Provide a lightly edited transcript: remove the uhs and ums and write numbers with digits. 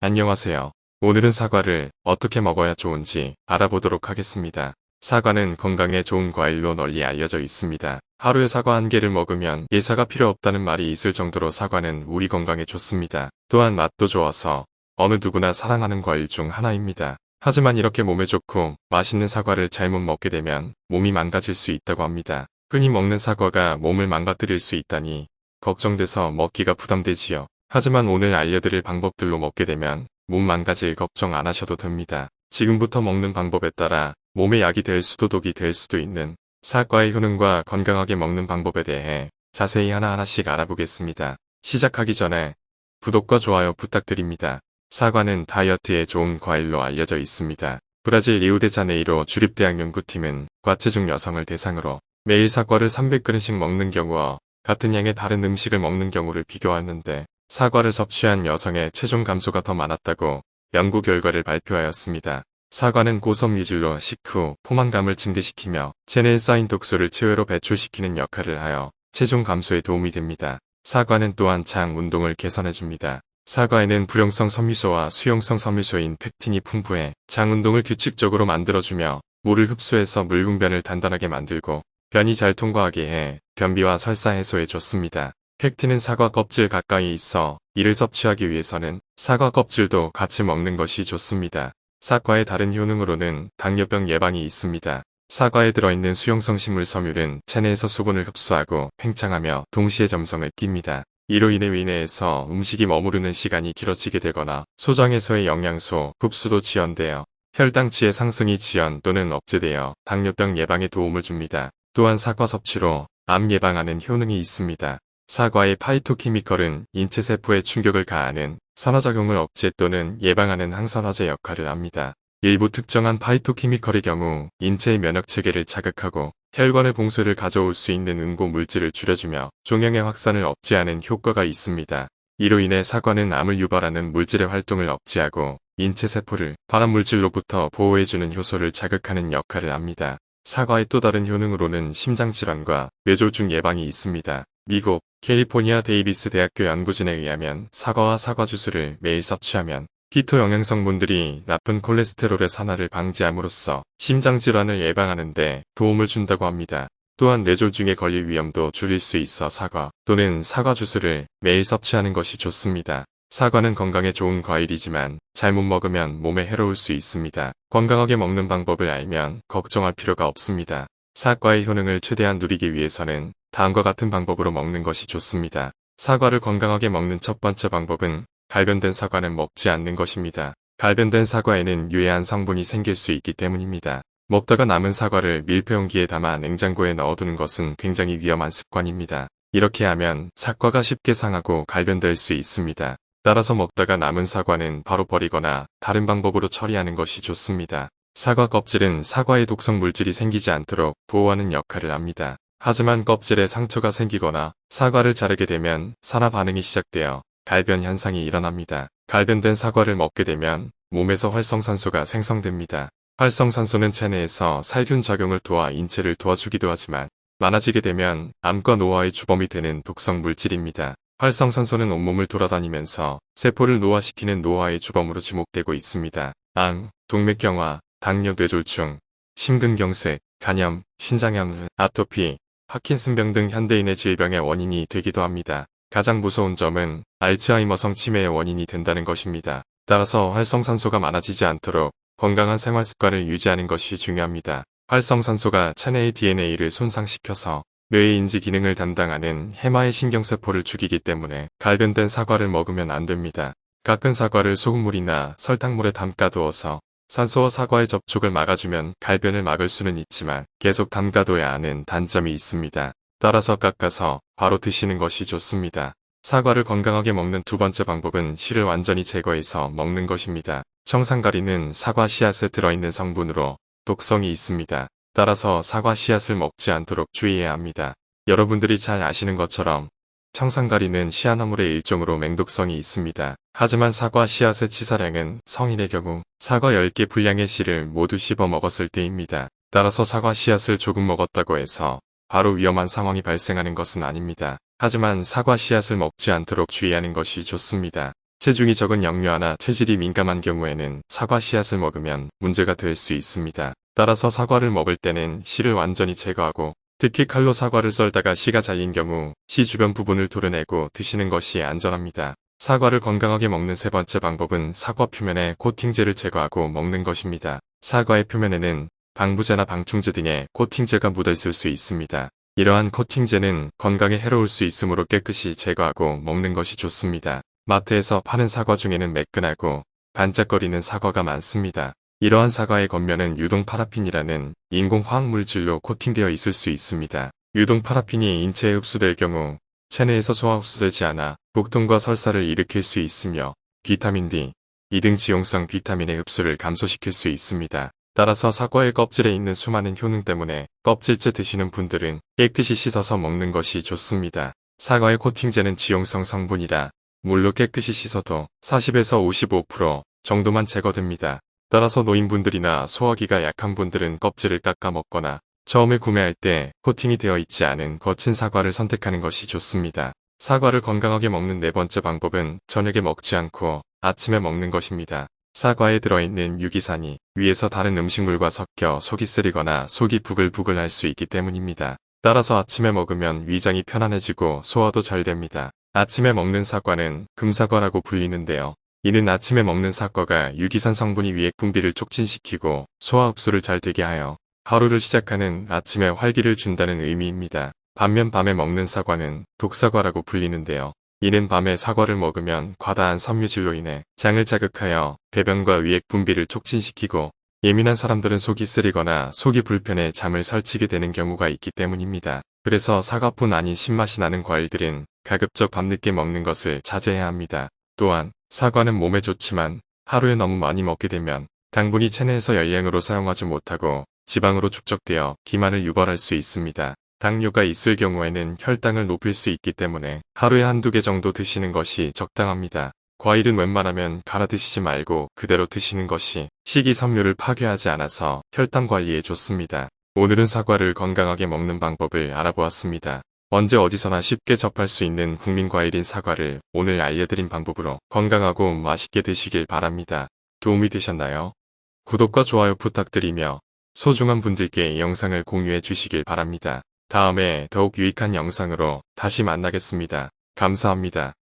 안녕하세요. 오늘은 사과를 어떻게 먹어야 좋은지 알아보도록 하겠습니다. 사과는 건강에 좋은 과일로 널리 알려져 있습니다. 하루에 사과 한 개를 먹으면 예사가 필요 없다는 말이 있을 정도로 사과는 우리 건강에 좋습니다. 또한 맛도 좋아서 어느 누구나 사랑하는 과일 중 하나입니다. 하지만 이렇게 몸에 좋고 맛있는 사과를 잘못 먹게 되면 몸이 망가질 수 있다고 합니다. 흔히 먹는 사과가 몸을 망가뜨릴 수 있다니 걱정돼서 먹기가 부담되지요. 하지만 오늘 알려드릴 방법들로 먹게 되면 몸 망가질 걱정 안 하셔도 됩니다. 지금부터 먹는 방법에 따라 몸에 약이 될 수도 독이 될 수도 있는 사과의 효능과 건강하게 먹는 방법에 대해 자세히 하나하나씩 알아보겠습니다. 시작하기 전에 구독과 좋아요 부탁드립니다. 사과는 다이어트에 좋은 과일로 알려져 있습니다. 브라질 리우데자네이루 주립대학 연구팀은 과체중 여성을 대상으로 매일 사과를 300g씩 먹는 경우와 같은 양의 다른 음식을 먹는 경우를 비교하였는데 사과를 섭취한 여성의 체중 감소가 더 많았다고 연구 결과를 발표하였습니다. 사과는 고섬유질로 식후 포만감을 증대시키며 체내에 쌓인 독소를 체외로 배출시키는 역할을 하여 체중 감소에 도움이 됩니다. 사과는 또한 장 운동을 개선해줍니다. 사과에는 불용성 섬유소와 수용성 섬유소인 펙틴이 풍부해 장 운동을 규칙적으로 만들어주며 물을 흡수해서 물분변을 단단하게 만들고 변이 잘 통과하게 해 변비와 설사 해소에 좋습니다. 펙틴은 사과 껍질 가까이 있어 이를 섭취하기 위해서는 사과 껍질도 같이 먹는 것이 좋습니다. 사과의 다른 효능으로는 당뇨병 예방이 있습니다. 사과에 들어있는 수용성 식물 섬유는 체내에서 수분을 흡수하고 팽창하며 동시에 점성을 낍니다. 이로 인해 위내에서 음식이 머무르는 시간이 길어지게 되거나 소장에서의 영양소 흡수도 지연되어 혈당치의 상승이 지연 또는 억제되어 당뇨병 예방에 도움을 줍니다. 또한 사과 섭취로 암 예방하는 효능이 있습니다. 사과의 파이토케미컬은 인체세포에 충격을 가하는 산화작용을 억제 또는 예방하는 항산화제 역할을 합니다. 일부 특정한 파이토케미컬의 경우 인체의 면역체계를 자극하고 혈관의 봉쇄를 가져올 수 있는 응고 물질을 줄여주며 종양의 확산을 억제하는 효과가 있습니다. 이로 인해 사과는 암을 유발하는 물질의 활동을 억제하고 인체세포를 발암물질로부터 보호해주는 효소를 자극하는 역할을 합니다. 사과의 또 다른 효능으로는 심장질환과 뇌졸중 예방이 있습니다. 미국 캘리포니아 데이비스 대학교 연구진에 의하면 사과와 사과 주스를 매일 섭취하면 키토 영양성분들이 나쁜 콜레스테롤의 산화를 방지함으로써 심장질환을 예방하는 데 도움을 준다고 합니다. 또한 뇌졸중에 걸릴 위험도 줄일 수 있어 사과 또는 사과 주스를 매일 섭취하는 것이 좋습니다. 사과는 건강에 좋은 과일이지만 잘못 먹으면 몸에 해로울 수 있습니다. 건강하게 먹는 방법을 알면 걱정할 필요가 없습니다. 사과의 효능을 최대한 누리기 위해서는 다음과 같은 방법으로 먹는 것이 좋습니다. 사과를 건강하게 먹는 첫 번째 방법은 갈변된 사과는 먹지 않는 것입니다. 갈변된 사과에는 유해한 성분이 생길 수 있기 때문입니다. 먹다가 남은 사과를 밀폐용기에 담아 냉장고에 넣어두는 것은 굉장히 위험한 습관입니다. 이렇게 하면 사과가 쉽게 상하고 갈변될 수 있습니다. 따라서 먹다가 남은 사과는 바로 버리거나 다른 방법으로 처리하는 것이 좋습니다. 사과 껍질은 사과의 독성 물질이 생기지 않도록 보호하는 역할을 합니다. 하지만 껍질에 상처가 생기거나 사과를 자르게 되면 산화 반응이 시작되어 갈변 현상이 일어납니다. 갈변된 사과를 먹게 되면 몸에서 활성산소가 생성됩니다. 활성산소는 체내에서 살균 작용을 도와 인체를 도와주기도 하지만 많아지게 되면 암과 노화의 주범이 되는 독성 물질입니다. 활성산소는 온몸을 돌아다니면서 세포를 노화시키는 노화의 주범으로 지목되고 있습니다. 암, 동맥경화, 당뇨, 뇌졸중, 심근경색, 간염, 신장염, 아토피, 파킨슨병 등 현대인의 질병의 원인이 되기도 합니다. 가장 무서운 점은 알츠하이머성 치매의 원인이 된다는 것입니다. 따라서 활성산소가 많아지지 않도록 건강한 생활습관을 유지하는 것이 중요합니다. 활성산소가 체내의 DNA를 손상시켜서 뇌의 인지 기능을 담당하는 해마의 신경세포를 죽이기 때문에 갈변된 사과를 먹으면 안 됩니다. 깎은 사과를 소금물이나 설탕물에 담가두어서 산소와 사과의 접촉을 막아주면 갈변을 막을 수는 있지만 계속 담가둬야 하는 단점이 있습니다. 따라서 깎아서 바로 드시는 것이 좋습니다. 사과를 건강하게 먹는 두 번째 방법은 씨를 완전히 제거해서 먹는 것입니다. 청산가리는 사과 씨앗에 들어있는 성분으로 독성이 있습니다. 따라서 사과 씨앗을 먹지 않도록 주의해야 합니다. 여러분들이 잘 아시는 것처럼 청산가리는 씨앗나물의 일종으로 맹독성이 있습니다. 하지만 사과 씨앗의 치사량은 성인의 경우 사과 10개 분량의 씨를 모두 씹어 먹었을 때입니다. 따라서 사과 씨앗을 조금 먹었다고 해서 바로 위험한 상황이 발생하는 것은 아닙니다. 하지만 사과 씨앗을 먹지 않도록 주의하는 것이 좋습니다. 체중이 적은 영유아나 체질이 민감한 경우에는 사과 씨앗을 먹으면 문제가 될 수 있습니다. 따라서 사과를 먹을 때는 씨를 완전히 제거하고 특히 칼로 사과를 썰다가 씨가 잘린 경우 씨 주변 부분을 도려내고 드시는 것이 안전합니다. 사과를 건강하게 먹는 세 번째 방법은 사과 표면에 코팅제를 제거하고 먹는 것입니다. 사과의 표면에는 방부제나 방충제 등의 코팅제가 묻어 있을 수 있습니다. 이러한 코팅제는 건강에 해로울 수 있으므로 깨끗이 제거하고 먹는 것이 좋습니다. 마트에서 파는 사과 중에는 매끈하고 반짝거리는 사과가 많습니다. 이러한 사과의 겉면은 유동 파라핀이라는 인공 화학물질로 코팅되어 있을 수 있습니다. 유동 파라핀이 인체에 흡수될 경우 체내에서 소화 흡수되지 않아 복통과 설사를 일으킬 수 있으며 비타민 D, 이 등 지용성 비타민의 흡수를 감소시킬 수 있습니다. 따라서 사과의 껍질에 있는 수많은 효능 때문에 껍질째 드시는 분들은 깨끗이 씻어서 먹는 것이 좋습니다. 사과의 코팅제는 지용성 성분이라 물로 깨끗이 씻어도 40에서 55% 정도만 제거됩니다. 따라서 노인분들이나 소화기가 약한 분들은 껍질을 깎아 먹거나 처음에 구매할 때 코팅이 되어 있지 않은 거친 사과를 선택하는 것이 좋습니다. 사과를 건강하게 먹는 네 번째 방법은 저녁에 먹지 않고 아침에 먹는 것입니다. 사과에 들어있는 유기산이 위에서 다른 음식물과 섞여 속이 쓰리거나 속이 부글부글 할 수 있기 때문입니다. 따라서 아침에 먹으면 위장이 편안해지고 소화도 잘 됩니다. 아침에 먹는 사과는 금사과라고 불리는데요. 이는 아침에 먹는 사과가 유기산 성분이 위액 분비를 촉진시키고 소화 흡수를 잘 되게 하여 하루를 시작하는 아침에 활기를 준다는 의미입니다. 반면 밤에 먹는 사과는 독사과라고 불리는데요. 이는 밤에 사과를 먹으면 과다한 섬유질로 인해 장을 자극하여 배변과 위액 분비를 촉진시키고 예민한 사람들은 속이 쓰리거나 속이 불편해 잠을 설치게 되는 경우가 있기 때문입니다. 그래서 사과뿐 아닌 신맛이 나는 과일들은 가급적 밤늦게 먹는 것을 자제해야 합니다. 또한 사과는 몸에 좋지만 하루에 너무 많이 먹게 되면 당분이 체내에서 열량으로 사용하지 못하고 지방으로 축적되어 비만을 유발할 수 있습니다. 당뇨가 있을 경우에는 혈당을 높일 수 있기 때문에 하루에 한두 개 정도 드시는 것이 적당합니다. 과일은 웬만하면 갈아 드시지 말고 그대로 드시는 것이 식이섬유를 파괴하지 않아서 혈당 관리에 좋습니다. 오늘은 사과를 건강하게 먹는 방법을 알아보았습니다. 언제 어디서나 쉽게 접할 수 있는 국민과일인 사과를 오늘 알려드린 방법으로 건강하고 맛있게 드시길 바랍니다. 도움이 되셨나요? 구독과 좋아요 부탁드리며 소중한 분들께 이 영상을 공유해 주시길 바랍니다. 다음에 더욱 유익한 영상으로 다시 만나겠습니다. 감사합니다.